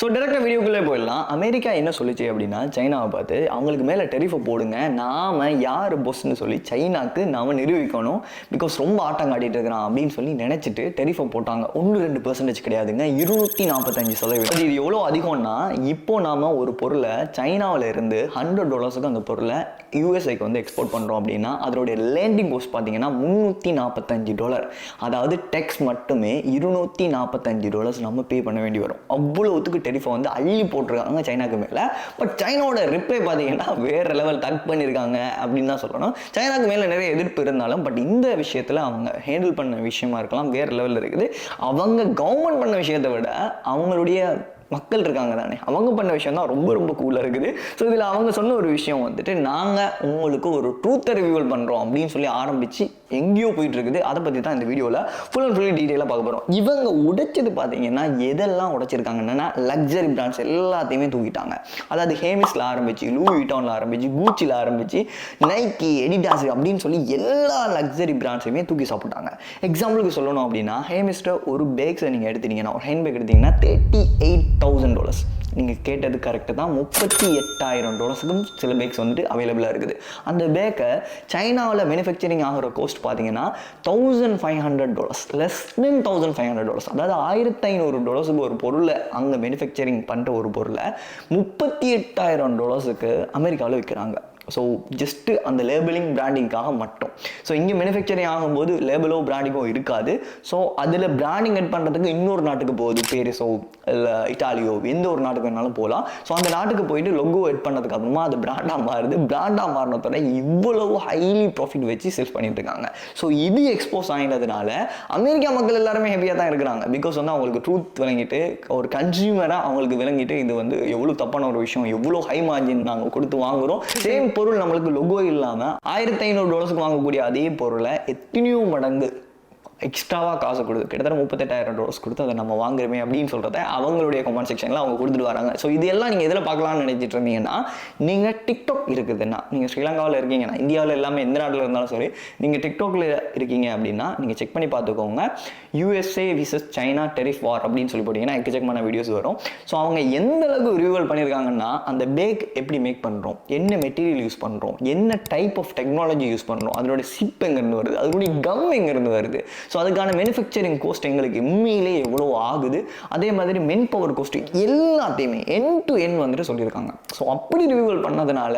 So டேரெக்டாக வீடியோக்குள்ளே போயிடலாம். அமெரிக்கா என்ன சொல்லிச்சு அப்படின்னா, சைனாவை பார்த்து அவங்களுக்கு மேலே டெரிஃபை போடுங்க, நாம் யார் பொஸ்ன்னு சொல்லி சைனாக்கு நாம் நிரூபிக்கணும், பிகாஸ் ரொம்ப ஆட்டம் காட்டிட்டு இருக்கிறான் அப்படின்னு சொல்லி நினச்சிட்டு டெரிஃபை போட்டாங்க. 1-2% கிடையாதுங்க, 245%. இது எவ்வளோ அதிகம்னா, இப்போ நாம் ஒரு பொருளை சைனாவில் இருந்து $100 அந்த பொருளை யூஎஸ்ஐக்கு வந்து எக்ஸ்போர்ட் பண்ணுறோம் அப்படின்னா அதோடைய லேண்டிங் கோஸ்ட் பார்த்தீங்கன்னா $345. அதாவது டெக்ஸ் மட்டுமே $245 நம்ம பே பண்ண வேண்டி வரும். அவ்வளோத்துக்கு டெரிஃபை வந்து அள்ளி போட்டிருக்காங்க சைனாக்கு மேலே. பட் சைனாவோட ரிப்ளை பார்த்தீங்கன்னா வேறு லெவல் தக் பண்ணியிருக்காங்க அப்படின்னு தான் சொல்லணும். சைனாக்கு மேலே நிறைய எதிர்ப்பு இருந்தாலும் பட் இந்த விஷயத்தில் அவங்க ஹேண்டில் பண்ண விஷயமா இருக்கலாம் வேறு லெவலில் இருக்குது. அவங்க கவர்மெண்ட் பண்ண விஷயத்தை விட அவங்களுடைய மக்கள் இருக்காங்க தானே, அவங்க பண்ண விஷயம் தான் ரொம்ப ரொம்ப கூலாக இருக்குது. ஸோ இதில் அவங்க சொன்ன ஒரு விஷயம் வந்துட்டு, நாங்கள் உங்களுக்கு ஒரு ட்ரூத்தை ரிவீல் பண்ணுறோம் அப்படின்னு சொல்லி ஆரம்பித்து எங்கேயோ போயிட்டு இருக்குது. அதை பற்றி தான் இந்த வீடியோவில் ஃபுல் அண்ட் ஃபுல்லி டீட்டெயிலாக பார்க்க போகிறோம். இவங்க உடைச்சது பார்த்தீங்கன்னா எதெல்லாம் உடைச்சிருக்காங்கன்னா லக்ஸரி பிராண்ட்ஸ் எல்லாத்தையுமே தூக்கிட்டாங்க. அதாவது ஹேமிஸில் ஆரம்பிச்சு, லூயி விட்டானில் ஆரம்பிச்சு, கூச்சியில் ஆரம்பிச்சு, நைக்கி, எடிடாஸ் அப்படின்னு சொல்லி எல்லா லக்ஸரி பிராண்ட்ஸையுமே தூக்கி சாப்பிட்டாங்க. எக்ஸாம்பிளுக்கு சொல்லணும் அப்படின்னா, ஹேமிஸ்ட ஒரு பேக்ஸை நீங்கள் எடுத்துட்டீங்கன்னா, ஒரு ஹேண்ட் பேக் எடுத்தீங்கன்னா $38,000. நீங்கள் கேட்டது கரெக்டு தான், $38,000க்கும் சில பேக்ஸ் வந்துட்டு அவைலபிளாக இருக்குது. அந்த பேக்கை சைனாவில் மேனுஃபேக்சரிங் ஆகிற கோஸ்ட் பார்த்தீங்கன்னா $1,500, லெஸ் தென் $1,500. அதாவது $1,500 ஒரு பொருளை அங்கே மேனுஃபேக்சரிங் பண்ணுற ஒரு பொருளை $38,000 அமெரிக்காவில் விற்கிறாங்க. ஸோ ஜஸ்ட்டு அந்த லேபிளிங் பிராண்டிங்காக மட்டும். ஸோ இங்கே மேனுஃபேக்சரிங் ஆகும்போது லேபிளோ பிராண்டிங்கோ இருக்காது. ஸோ அதில் பிராண்டிங் எட் பண்ணுறதுக்கு இன்னொரு நாட்டுக்கு போகுது, பேரிஸோ இல்லை இட்டாலியோ, எந்த ஒரு நாட்டுக்கு வேணாலும் போகலாம். ஸோ அந்த நாட்டுக்கு போயிட்டு லொகோ எட் பண்ணதுக்கு அப்புறமா அது பிராண்டாக மாறுது. பிராண்டாக மாறினதோட இவ்வளவு ஹைலி ப்ராஃபிட் வச்சு சேல்ஸ் பண்ணிட்டு இருக்காங்க. ஸோ இது எக்ஸ்போஸ் ஆகினதுனால அமெரிக்கா மக்கள் எல்லாருமே ஹாப்பியாக தான் இருக்கிறாங்க. பிகாஸ் வந்து அவங்களுக்கு ட்ரூத் விளங்கிட்டு, ஒரு கன்சியூமராக அவங்களுக்கு விளங்கிட்டு இது வந்து எவ்வளோ தப்பான ஒரு விஷயம், எவ்வளோ ஹை மார்ஜின் நாங்கள் கொடுத்து வாங்குகிறோம், சேம் பொருள் நம்மளுக்கு லோகோ இல்லாமல் $1,500 வாங்கக்கூடிய அதே பொருளை எத்தனையோ மடங்கு எக்ஸ்ட்ராவாக காசு கொடுத்து கிட்டத்தட்ட $38,000 கொடுத்து அதை நம்ம வாங்குறோமே அப்படின்னு சொல்கிறத அவங்களுடைய கமெண்ட் செக்ஷனில் அவங்க கொடுத்துட்டு வராங்க. ஸோ இதெல்லாம் நீங்கள் எதில் பார்க்கலாம்னு நினைச்சிட்டு இருந்தீங்கன்னா, நீங்கள் டிக்டாக் இருக்குதுன்னா, நீங்கள் ஸ்ரீலங்காவில் இருக்கீங்கன்னா, இந்தியாவில் எல்லாமே எந்த நாட்டில் இருந்தாலும் சரி, நீங்கள் டிக்டாக்ல இருக்கீங்க அப்படின்னா நீங்கள் செக் பண்ணி பார்த்துக்கோங்க. USA vs China டெரிஃப் வார் அப்படின்னு சொல்லி போட்டிங்கன்னா எக்கச்சக்கமான வீடியோஸ் வரும். ஸோ அவங்க எந்த அளவுக்கு ரிவ்யூவல் பண்ணியிருக்காங்கன்னா, அந்த பேக் எப்படி மேக் பண்ணுறோம், என்ன மெட்டீரியல் யூஸ் பண்ணுறோம், என்ன டைப் ஆஃப் டெக்னாலஜி யூஸ் பண்ணுறோம், அதோட சிப் எங்கேருந்து வருது, அதோடைய கம் எங்கேருந்து வருது, ஸோ அதுக்கான மேனுஃபேக்சரிங் கோஸ்ட் எங்களுக்கு உண்மையிலே எவ்வளோ ஆகுது, அதே மாதிரி மென் பவர் கோஸ்ட் எல்லாத்தையுமே எண்ட் டு எண்ட் வந்துட்டு சொல்லியிருக்காங்க. ஸோ அப்படி ரிவ்யூவல் பண்ணதுனால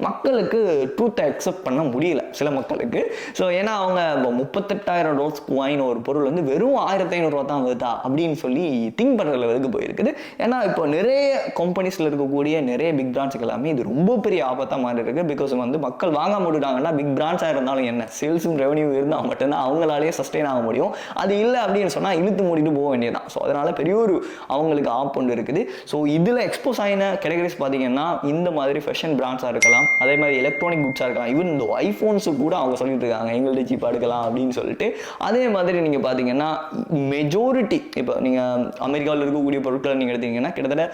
மக்களுக்கு ட்ரூத்தை அக்செப்ட் பண்ண முடியல சில மக்களுக்கு. ஸோ ஏன்னா அவங்க $38,000 வாங்கின ஒரு பொருள் வந்து வெறும் $1,500 தான் வருதா அப்படின்னு சொல்லி திங்க் பண்ணுற லெவலுக்கு போயிருக்குது. ஏன்னா இப்போ நிறைய கம்பெனிஸில் இருக்கக்கூடிய நிறைய பிக் பிராண்ட்ஸுக்கு எல்லாமே இது ரொம்ப பெரிய ஆபத்தாக மாறி இருக்கு. பிகாஸ் வந்து மக்கள் வாங்க முடிட்டாங்கன்னா, பிக் பிராண்ட்ஸாக இருந்தாலும் என்ன, சேல்ஸும் ரெவன்யூ இருந்தால் மட்டும்தான் அவங்களாலேயே சஸ்டெயின் ஆக முடியும். அது இல்லை அப்படின்னு சொன்னால் இழுத்து மூடிட்டு போக வேண்டியதான். ஸோ அதனால பெரிய ஒரு அவங்களுக்கு ஆப்பொண்டு இருக்குது. ஸோ இதில் எக்ஸ்போஸ் ஆகின கேட்டகரிஸ் பார்த்தீங்கன்னா இந்த மாதிரி ஃபேஷன் பிராண்ட்ஸாக இருக்கலாம், அதே மாதிரி எலக்ட்ரானிக் குட்ஸாக இருக்கலாம், ஈவன் இந்த ஐஃபோன்ஸு கூட அவங்க சொல்லிட்டு இருக்காங்க எங்கள்கிட்ட சீப்பாக எடுக்கலாம் அப்படின்னு சொல்லிட்டு. அதே மாதிரி நீங்கள் பார்த்தீங்கன்னா மெஜாரிட்டி இப்போ நீங்கள் அமெரிக்காவில் இருக்கக்கூடிய பொருட்களை நீங்கள் எடுத்தீங்கன்னா கிட்டத்தட்ட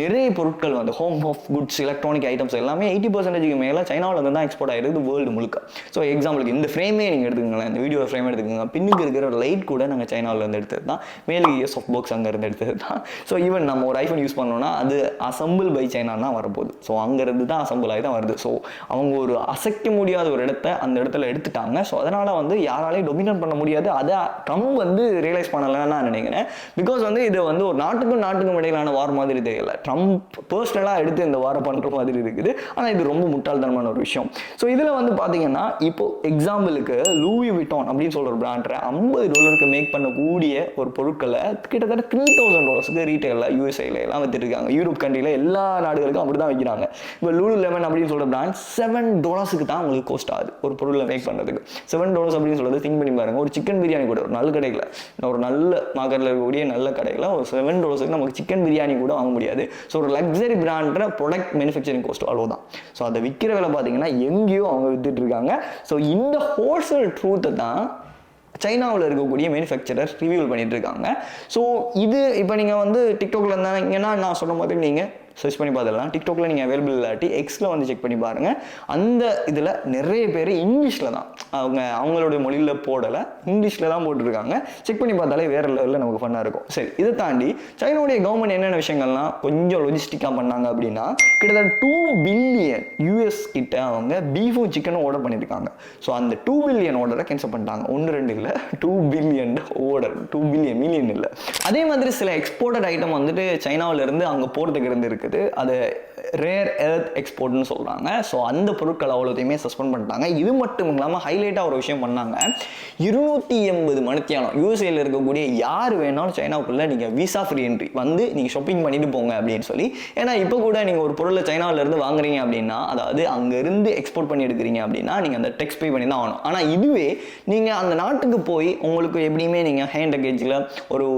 நிறைய பொருட்கள் வந்து home of goods, electronic items எல்லாமே 80% மேலே சைனாவில் வந்து தான் எக்ஸ்போர்ட் ஆகிருக்குது வேர்ல்டு முழுக்க. ஸோ எக்ஸாம்பிளுக்கு இந்த ஃப்ரேமே நீங்கள் எடுத்துக்கங்களேன், இந்த வீடியோ ஃப்ரேம் எடுத்துக்கோங்க, பின்னுக்கு இருக்கிற லைட் கூட நாங்கள் சைனாவிலேருந்து எடுத்தது தான், மேலே இயர்ஸ் ஆஃப் பாக்ஸ் அங்கேருந்து எடுத்தது தான். ஸோ ஈவன் நம்ம ஒரு ஐஃபோன் யூஸ் பண்ணோம்னா அது அசம்பிள் பை சைனா தான் வரப்போகுது. ஸோ அங்கேருந்து தான் அசம்பிள் ஆகி தான் வருது. ஸோ அவங்க ஒரு அசைக்க முடியாத ஒரு இடத்த அந்த இடத்துல எடுத்துட்டாங்க. ஸோ அதனால் வந்து யாராலையும் டொமினேட் பண்ண முடியாது. அதை ட்ரம்ப் வந்து ரியலைஸ் பண்ணலைன்னு நான் நினைக்கிறேன். பிகாஸ் வந்து இது வந்து ஒரு நாட்டுக்கும் இடையிலான வார் மாதிரி தெரியல, ட்ரம்ப் பர்சனலாக எடுத்து இந்த வாரம் பண்ணுற மாதிரி இருக்குது. ஆனால் இது ரொம்ப முட்டாள்தனமான ஒரு விஷயம். ஸோ இதில் வந்து பார்த்தீங்கன்னா இப்போ எக்ஸாம்பிளுக்கு லூயி விட்டான் அப்படின்னு சொல்கிற பிராண்டை $50 மேக் பண்ணக்கூடிய ஒரு பொருட்களை கிட்டத்தட்ட $3,000 ரீட்டைலில் யூஎஸ்ஐல எல்லாம் வித்துருக்காங்க. யூரோப் கண்ட்ரியில் எல்லா நாடுகளுக்கும் அப்படி தான் வைக்கிறாங்க. இப்போ லூலு லெமன் அப்படின்னு சொல்கிற பிராண்ட் $7 தான் உங்களுக்கு கோஸ்ட் ஆகுது ஒரு பொருளை மேக் பண்ணுறதுக்கு. $7 அப்படின்னு சொல்கிறது திங்க் பண்ணி பாருங்க. ஒரு சிக்கன் பிரியாணி கூட ஒரு நல்ல கடையில், ஒரு நல்ல மார்க்கெட்டில் இருக்கக்கூடிய நல்ல கடையில் ஒரு $7 நமக்கு சிக்கன் பிரியாணி கூட வாங்க முடியாது. ஸோ ஒரு லக்ஸரி பிராண்டை ப்ராடக்ட் மேனுஃபேக்சரிங் கோஸ்ட் அவ்வளோதான். ஸோ அதை விற்கிற விலை பார்த்தீங்கன்னா எங்கேயோ அவங்க வித்துட்டு இருக்காங்க. ஸோ இந்த ஹோல்சேல் ட்ரூத்தை தான் சைனாவில் இருக்கக்கூடிய மேனுஃபேக்சரர் ரிவ்யூ பண்ணிட்டு இருக்காங்க. ஸோ இது இப்போ நீங்கள் வந்து டிக்டாக்ல இருந்தாங்கன்னா நான் சொன்ன மாதிரி நீங்கள் சர்ச் பண்ணி பார்த்துடலாம். டிக்டாக்ல நீங்கள் அவைலபிள் இல்லாட்டி எக்ஸில் வந்து செக் பண்ணி பாருங்கள். அந்த இதில் நிறைய பேர் இங்கிலீஷில் தான் அவங்களுடைய மொழியில் போடலை, இங்கிலீஷில் தான் போட்டுருக்காங்க. செக் பண்ணி பார்த்தாலே வேறு லெவலில் நமக்கு ஃபன்னாக இருக்கும். சரி, இதை தாண்டி சைனாவுடைய கவர்மெண்ட் என்னென்ன விஷயங்கள்லாம் கொஞ்சம் லொஜிஸ்டிக்காக பண்ணாங்க அப்படின்னா, கிட்டத்தட்ட 2 பில்லியன் US கிட்ட அவங்க பீஃபும் சிக்கனும் ஆர்டர் பண்ணியிருக்காங்க. ஸோ அந்த 2 பில்லியன் ஆர்டரை கேன்சல் பண்ணிட்டாங்க. 1-2 இல்லை, 2 பில்லியன் ஆர்டர். 2 பில்லியன் மில்லியன் இல்லை. அதே மாதிரி சில எக்ஸ்போர்ட்டட் ஐட்டம் வந்துட்டு சைனாவிலேருந்து அங்கே போகிறதுக்கு இருக்குது. அது ரேர் எர்த் எக்ஸ்போர்ட்னு சொல்கிறாங்க. ஸோ அந்த பொருட்கள் அவ்வளோத்தையுமே சஸ்பெண்ட் பண்ணிட்டாங்க. இது மட்டும் இல்லாமல் ஹைலைட்டாக ஒரு விஷயம் பண்ணாங்க. 280 மணித்தியானம் யூஎஸ்ஏல இருக்கக்கூடிய யார் வேணாலும் சைனாவுக்குள்ளே நீங்கள் விசா ஃப்ரீ என்ட்ரி வந்து நீங்கள் ஷாப்பிங் பண்ணிட்டு போங்க அப்படின்னு சொல்லி. ஏன்னா இப்போ கூட நீங்கள் ஒரு பொருளை சைனாவிலேருந்து வாங்குறீங்க அப்படின்னா, அதாவது அங்கேருந்து எக்ஸ்போர்ட் பண்ணி எடுக்கிறீங்க அப்படின்னா நீங்கள் அந்த டெக்ஸ் பே பண்ணி தான் ஆகணும். ஆனால் இதுவே நீங்கள் அந்த நாட்டுக்கு போய் உங்களுக்கு எப்படியுமே நீங்கள் ஹேண்ட் லக்கேஜில் ஒரு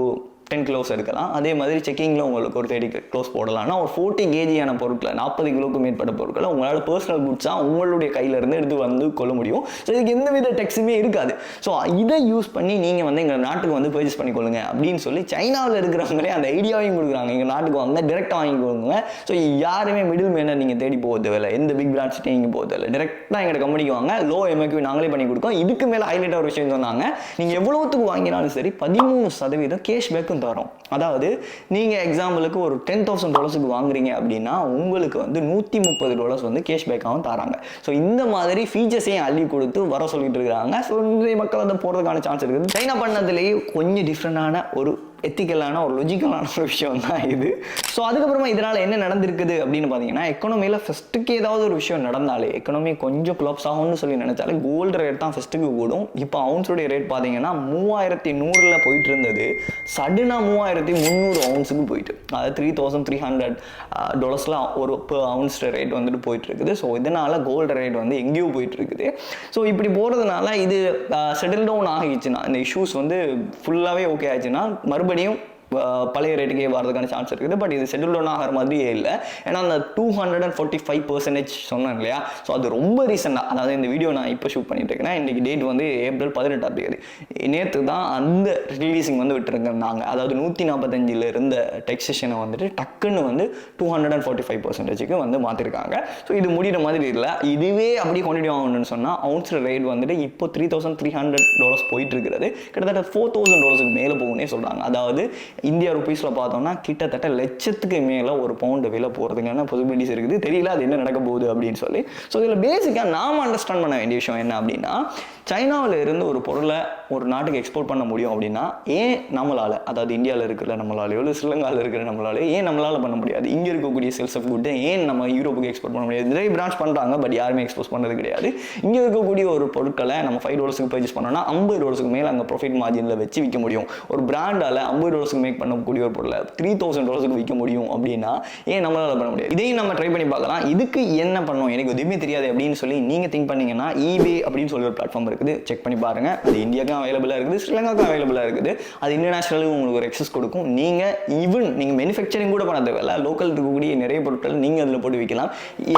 10 கிலோஸ் எடுக்கலாம். அதே மாதிரி செக்கிங்கில் உங்களுக்கு ஒரு 30 கிலோஸ் போடலாம். ஆனால் ஒரு 40 கேஜியான பொருட்களை 40 கிலோக்கு மேற்பட்ட பொருட்களை உங்களால் பர்சனல் குட்ஸாக உங்களுடைய கையிலேருந்து எடுத்து வந்து கொள்ள முடியும். ஸோ இதுக்கு எந்த வித டெக்ஸுமே இருக்காது. ஸோ இதை யூஸ் பண்ணி நீங்கள் வந்து எங்கள் நாட்டுக்கு வந்து பர்ச்சேஸ் பண்ணிக்கொள்ளுங்க அப்படின்னு சொல்லி சைனாவில் இருக்கிறவங்களே அந்த ஐடியாவையும் கொடுக்குறாங்க. எங்கள் நாட்டுக்கு வாங்க, டேரெக்டாக வாங்கி கொடுங்க. ஸோ யாருமே மிடில் மேனர் நீங்கள் தேடி போக தேவையில்லை, எந்த பிக் பிராண்ட்ஸ்ட்டையும் நீங்கள் போக தேவையில்லை, டேரெக்டாக எங்கள் கம்பெனிக்கு வாங்க, லோ எம்ஐக்கு நாங்களே பண்ணி கொடுக்கோம். இதுக்கு மேலே ஹைலைட்டாக ஒரு விஷயம் சொன்னாங்க, நீங்கள் எவ்வளோத்துக்கு வாங்கினாலும் சரி 13% கேஷ்பேக்கும் தரும். அதாவது நீங்கள் எக்ஸாம்பிளுக்கு ஒரு $10,000 வாங்குறீங்க அப்படின்னா உங்களுக்கு வந்து $130 வந்து கேஷ்பேக்காகவும் தராங்க. ஸோ இந்த மாதிரி ஃபீச்சர்ஸையும் அள்ளி கொடுத்து வர சொல்லிட்டு இருக்காங்க. ஸோ நிறைய மக்கள் வந்து போகிறதுக்கான சான்ஸ் இருக்குது. சைனா பண்ணதுலேயே கொஞ்சம் டிஃப்ரெண்டான ஒரு எத்திக்கலான ஒரு லொஜிக்கலான ஒரு விஷயம் தான் இது. ஸோ அதுக்கப்புறமா இதனால் என்ன நடந்திருக்குது அப்படின்னு பார்த்தீங்கன்னா, எக்கனாமியில் ஃபஸ்ட்டுக்கு ஏதாவது ஒரு விஷயம் நடந்தாலே எக்கனாமி கொஞ்சம் க்ளப்ஸ் ஆகும்னு சொல்லி நினைச்சாலே கோல்டு ரேட் தான் ஃபஸ்ட்டுக்கு கூடும். இப்போ அவுன்ஸுடைய ரேட் பார்த்தீங்கன்னா 3100 போயிட்டு இருந்தது, சடனாக 3300 அவுன்ஸுக்கு போயிட்டு, அதாவது $3,300 ஒரு அவுன்ஸ் ரேட் வந்துட்டு போயிட்டு இருக்குது. ஸோ இதனால் கோல்டு ரேட் வந்து எங்கேயோ போயிட்டு இருக்குது. ஸோ இப்படி போகிறதுனால இது செட்டில் டவுன் ஆகிடுச்சுன்னா, இந்த இஷ்யூஸ் வந்து ஃபுல்லாகவே ஓகே ஆயிடுச்சுன்னா மறுபடியும் பழைய ரேட்டுக்கே வரதுக்கான சான்ஸ் இருக்குது. பட் இது செட்டில் டவுன் ஆகிற மாதிரியே இல்லை. ஏன்னா அந்த 245% சொன்னேன் இல்லையா, ஸோ அது ரொம்ப ரீசெண்டாக, அதாவது இந்த வீடியோ நான் இப்போ ஷூட் பண்ணிட்டு இருக்கேன், இன்றைக்கி டேட் வந்து ஏப்ரல் 18 நேற்று தான் அந்த ரிலீசிங் வந்து விட்டுருந்தாங்க. அதாவது 145 இருந்த டெக்ஸேஷனை வந்துட்டு டக்குன்னு வந்து 245% வந்து மாற்றிருக்காங்க. ஸோ இது முடிகிற மாதிரி இல்லை. இதுவே அப்படி கண்டினியூ ஆகணும்னு சொன்னால் அவுன்ஸ் ரேட் வந்துட்டு இப்போ $3,300 போயிட்டு இருக்கிறது, கிட்டத்தட்ட $4,000 மேலே போகும்னே சொல்கிறாங்க. அதாவது இந்தியா ருபீஸில் பார்த்தோம்னா கிட்டத்தட்ட லட்சத்துக்கு மேலே ஒரு பவுண்டு விலை போகிறதுக்கான பாசிபிலிட்டிஸ் இருக்குது. தெரியல அது என்ன நடக்க போகுது அப்படின்னு சொல்லி. ஸோ இதில் பேசிக்காக நாம் அண்டர்ஸ்டாண்ட் பண்ண வேண்டிய விஷயம் என்ன அப்படின்னா, சைனாவில் இருந்து ஒரு பொருளை ஒரு நாட்டுக்கு எக்ஸ்போர்ட் பண்ண முடியும் அப்படின்னா ஏன் நம்மளால், அதாவது இந்தியாவில் இருக்கிற நம்மளாலேயோ இல்லை ஸ்ரீலங்காவில் இருக்கிற நம்மளாலேயோ ஏன் நம்மளால் பண்ண முடியாது? இங்கே இருக்கக்கூடிய சேல்ஸ் ஆஃப் குட்டை ஏன் நம்ம யூரோப்புக்கு எக்ஸ்போர்ட் பண்ண முடியாது? நிறைய பிரான்ச் பண்ணுறாங்க, பட் யாருமே எக்ஸ்போர்ட் பண்ணது கிடையாது. இங்கே இருக்கக்கூடிய ஒரு பொருட்களை நம்ம $5 பர்ச்சேஸ் பண்ணோம்னா $50 மேலே அங்கே ப்ராஃபிட் மார்ஜினில் வச்சு விற்க முடியும். ஒரு பிராண்டால் $50 மேக் பண்ணக்கூடிய ஒரு பொருளை $3,000 விற்க முடியும் அப்படின்னா ஏன் நம்மளால் பண்ண முடியாது? இதையும் நம்ம ட்ரை பண்ணி பார்க்கலாம். இதுக்கு என்ன பண்ணணும், எனக்கு எதுவுமே தெரியாது அப்படின்னு சொல்லி நீங்கள் திங்க் பண்ணீங்கன்னா eBay அப்படின்னு சொல்லி ஒரு பிளாட்ஃபார்ம் இருக்குது, செக் பண்ணி பாருங்க. அது இந்தியாவுக்கும் அவைலபிளாக இருக்குது, ஸ்ரீலங்காவுக்கும் அவைலபிளாக இருக்குது. அது இன்டர்நேஷனலுக்கு உங்களுக்கு ஒரு எக்ஸஸ் கொடுக்கும். நீங்கள் மேனுஃபேக்சரிங் கூட பண்ண தேவையில்ல, லோக்கல் இருக்கக்கூடிய நிறைய பொருட்கள் நீங்கள் அதில் போட்டு விற்கலாம்.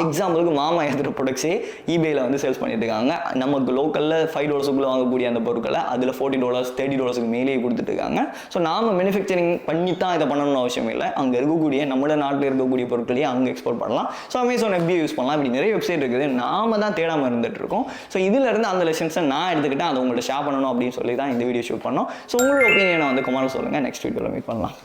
எக்ஸாம்பிளுக்கு மாமா எடுத்துகிற ப்ராடக்ட்ஸே eBayல வந்து சேல்ஸ் பண்ணிட்டு இருக்காங்க. நமக்கு லோக்கலில் $5 வாங்கக்கூடிய அந்த பொருட்களை அதில் $40 $30 மேலேயே கொடுத்துட்டு இருக்காங்க. ஸோ நாம மேனுஃபேக்சரிங் பண்ணி தான் இதை பண்ணணும்னு அவசியம் இல்லை. அங்கே இருக்கக்கூடிய நம்ம நாட்டில் இருக்கக்கூடிய பொருட்களையே அங்கே எக்ஸ்போர்ட் பண்ணலாம். ஸோ அமேசான் FBA யூஸ் பண்ணலாம். இப்படி நிறைய வெப்சைட் இருக்குது, நாம தான் தேடாமல் இருந்துட்டு இருக்கோம். ஸோ இதுல இருந்து அந்த லெசன்ஸை நான் எடுத்துக்கிட்டேன், அதை உங்கள்கிட்ட ஷேர் பண்ணணும் அப்படின்னு சொல்லி தான் இந்த வீடியோ ஷூட் பண்ணோம். ஸோ உங்களோட ஒப்பீனியனை வந்து கமெண்ட்ல சொல்லுங்கள். நெக்ஸ்ட் வீடியோவில் மீட் பண்ணலாம்.